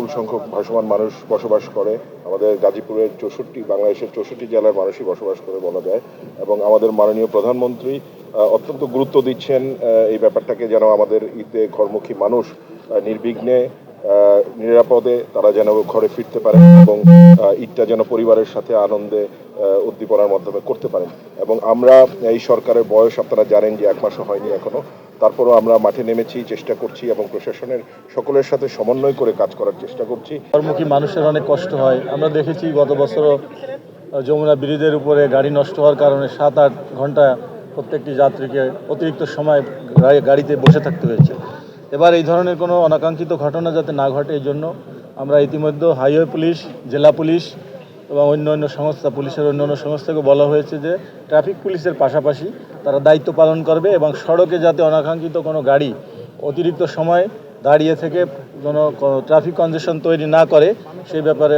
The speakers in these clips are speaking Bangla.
বিপুল সংখ্যক ভাসমান মানুষ বসবাস করে। আমাদের গাজীপুরের বাংলাদেশের 64 জেলার মানুষই বসবাস করে বলা যায়। এবং আমাদের মাননীয় প্রধানমন্ত্রী অত্যন্ত গুরুত্ব দিচ্ছেন এই ব্যাপারটাকে, যেন আমাদের ঈদে ঘরমুখী মানুষ নির্বিঘ্নে নিরাপদে তারা যেন ঘরে ফিরতে পারে এবং ঈদটা যেন পরিবারের সাথে আনন্দে উদ্দীপনার মাধ্যমে করতে পারেন। এবং আমরা এই সরকারের বয়স আপনারা জানেন যে 1 মাসও হয়নি এখনো, তারপরও আমরা মাঠে নেমেছি, চেষ্টা করছি এবং প্রশাসনের সকলের সাথে সমন্বয় করে কাজ করার চেষ্টা করছি। ঘরমুখী মানুষের অনেক কষ্ট হয়। আমরা দেখেছি গত বছরও যমুনা ব্রিজের উপরে গাড়ি নষ্ট হওয়ার কারণে 7-8 ঘন্টা প্রত্যেকটি যাত্রীকে অতিরিক্ত সময় গাড়িতে বসে থাকতে হয়েছে। এবার এই ধরনের কোনো অনাকাঙ্ক্ষিত ঘটনা যাতে না ঘটে, এই জন্য আমরা ইতিমধ্যে হাইওয়ে পুলিশ, জেলা পুলিশ এবং অন্যান্য সংস্থা, পুলিশের অন্যান্য সংস্থাকে বলা হয়েছে যে ট্রাফিক পুলিশের পাশাপাশি তারা দায়িত্ব পালন করবে এবং সড়কে যাতে অনাকাঙ্ক্ষিত কোনো গাড়ি অতিরিক্ত সময় দাঁড়িয়ে থেকে কোনো ট্রাফিক কনজেশন তৈরি না করে সেই ব্যাপারে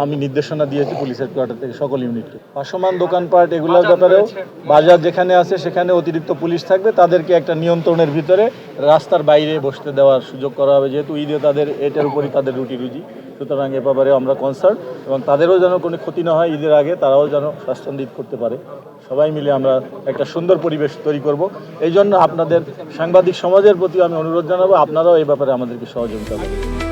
আমি নির্দেশনা দিয়েছি পুলিশ হেডকোয়ার্টার থেকে সকল ইউনিটকে। ভাসমান দোকানপাট এগুলোর ব্যাপারেও বাজার যেখানে আছে সেখানে অতিরিক্ত পুলিশ থাকবে, তাদেরকে একটা নিয়ন্ত্রণের ভিতরে রাস্তার বাইরে বসতে দেওয়ার সুযোগ করা হবে, যেহেতু ঈদে তাদের এটার উপরই তাদের রুজি। সুতরাং এ ব্যাপারে আমরা কনসার্ন এবং তাদেরও যেন কোনো ক্ষতি না হয়, ঈদের আগে তারাও যেন স্বাচ্ছন্দ্য ঈদ করতে পারে। সবাই মিলে আমরা একটা সুন্দর পরিবেশ তৈরি করব। এই জন্য আপনাদের সাংবাদিক সমাজের প্রতি আমি অনুরোধ জানাবো, আপনারাও এই ব্যাপারে আমাদেরকে সহযোগিতা করবেন।